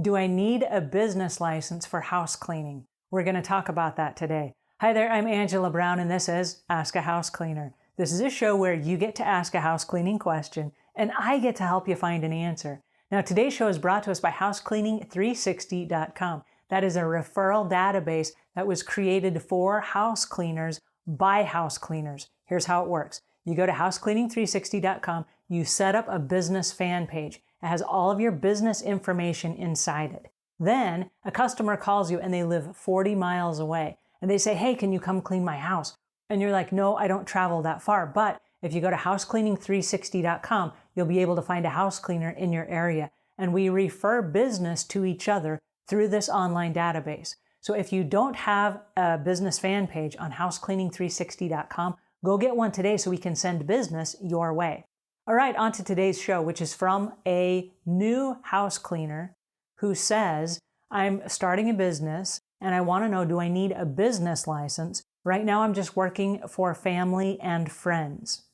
Do I need a business license for house cleaning? We're going to talk about that today. Hi there, I'm Angela Brown, and this is Ask a House Cleaner. This is a show where you get to ask a house cleaning question, and I get to help you find an answer. Now, today's show is brought to us by housecleaning360.com. That is a referral database that was created for house cleaners by house cleaners. Here's how it works. You go to housecleaning360.com, you set up a business fan page. It has all of your business information inside it. Then a customer calls you and they live 40 miles away and they say, hey, can you come clean my house? And you're like, no, I don't travel that far. But if you go to housecleaning360.com, you'll be able to find a house cleaner in your area. And we refer business to each other through this online database. So if you don't have a business fan page on housecleaning360.com, go get one today so we can send business your way. All right, on to today's show, which is from a new house cleaner who says, I'm starting a business and I want to know, do I need a business license? Right now, I'm just working for family and friends.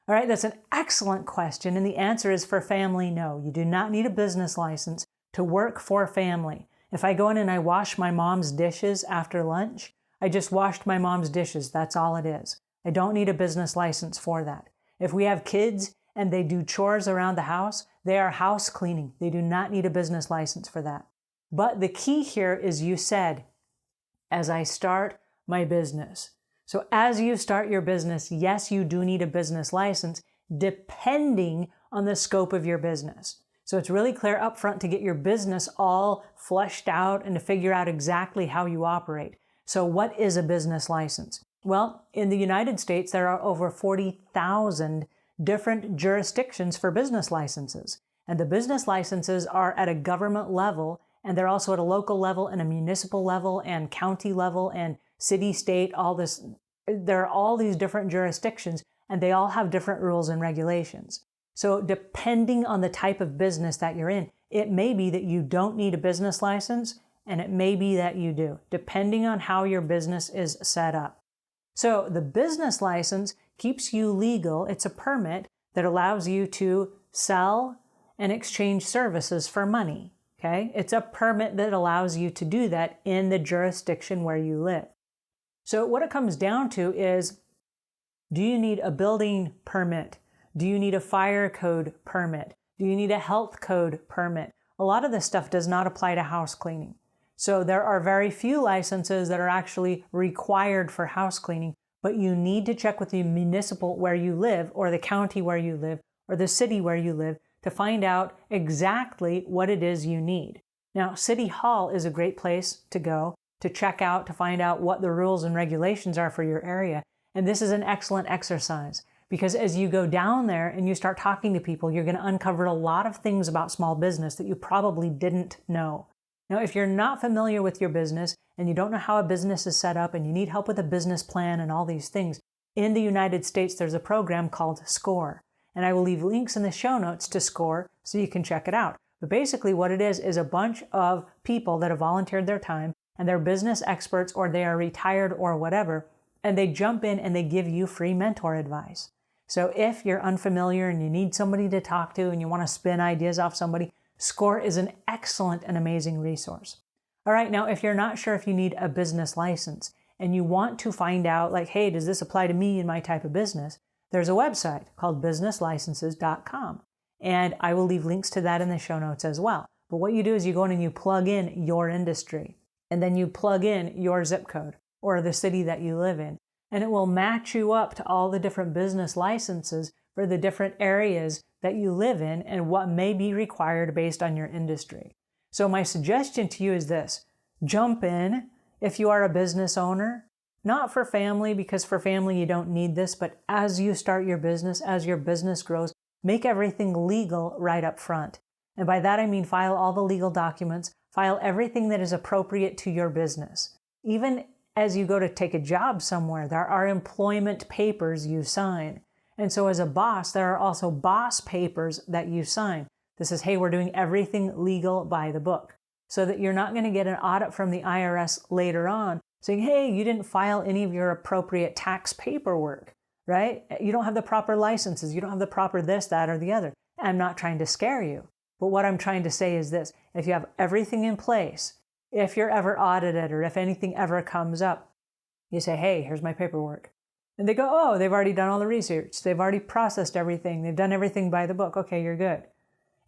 All right, that's an excellent question. And the answer is for family, no. You do not need a business license to work for family. If I go in and I wash my mom's dishes after lunch, I just washed my mom's dishes. That's all it is. I don't need a business license for that. If we have kids and they do chores around the house, they are house cleaning. They do not need a business license for that. But the key here is you said, as I start my business. So as you start your business, yes, you do need a business license depending on the scope of your business. So it's really clear up front to get your business all fleshed out and to figure out exactly how you operate. So what is a business license? Well, in the United States, there are over 40,000 different jurisdictions for business licenses. And the business licenses are at a government level, and they're also at a local level and a municipal level and county level and city, state, all this. There are all these different jurisdictions, and they all have different rules and regulations. So depending on the type of business that you're in, it may be that you don't need a business license, and it may be that you do, depending on how your business is set up. So the business license keeps you legal. It's a permit that allows you to sell and exchange services for money. Okay? It's a permit that allows you to do that in the jurisdiction where you live. So what it comes down to is, do you need a building permit? Do you need a fire code permit? Do you need a health code permit? A lot of this stuff does not apply to house cleaning. So there are very few licenses that are actually required for house cleaning, but you need to check with the municipal where you live or the county where you live or the city where you live to find out exactly what it is you need. Now, City Hall is a great place to go to check out, to find out what the rules and regulations are for your area. And this is an excellent exercise because as you go down there and you start talking to people, you're going to uncover a lot of things about small business that you probably didn't know. Now, if you're not familiar with your business and you don't know how a business is set up and you need help with a business plan and all these things, in the United States, there's a program called SCORE. And I will leave links in the show notes to SCORE so you can check it out. But basically what it is a bunch of people that have volunteered their time and they're business experts or they are retired or whatever, and they jump in and they give you free mentor advice. So if you're unfamiliar and you need somebody to talk to and you want to spin ideas off somebody, SCORE is an excellent and amazing resource. All right, now if you're not sure if you need a business license and you want to find out like, hey, does this apply to me and my type of business? There's a website called businesslicenses.com. And I will leave links to that in the show notes as well. But what you do is you go in and you plug in your industry and then you plug in your zip code or the city that you live in. And it will match you up to all the different business licenses for the different areas that you live in and what may be required based on your industry. So my suggestion to you is this: jump in if you are a business owner, not for family, because for family you don't need this, but as you start your business, as your business grows, make everything legal right up front. And by that I mean file all the legal documents, file everything that is appropriate to your business. Even as you go to take a job somewhere, there are employment papers you sign. And so as a boss, there are also boss papers that you sign. This is, hey, we're doing everything legal by the book, so that you're not going to get an audit from the IRS later on saying, hey, you didn't file any of your appropriate tax paperwork, right? You don't have the proper licenses. You don't have the proper this, that, or the other. I'm not trying to scare you. But what I'm trying to say is this: if you have everything in place, if you're ever audited or if anything ever comes up, you say, hey, here's my paperwork. And they go, oh, they've already done all the research. They've already processed everything. They've done everything by the book. Okay, you're good.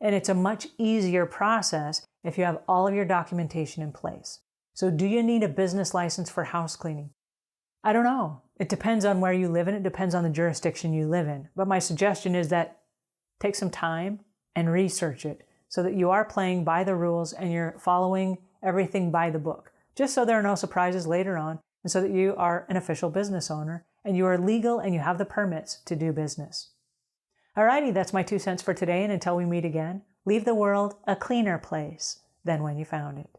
And it's a much easier process if you have all of your documentation in place. So do you need a business license for house cleaning? I don't know. It depends on where you live and it depends on the jurisdiction you live in. But my suggestion is that take some time and research it so that you are playing by the rules and you're following everything by the book, just so there are no surprises later on and so that you are an official business owner and you are legal and you have the permits to do business. Alrighty, that's my 2 cents for today, and until we meet again, leave the world a cleaner place than when you found it.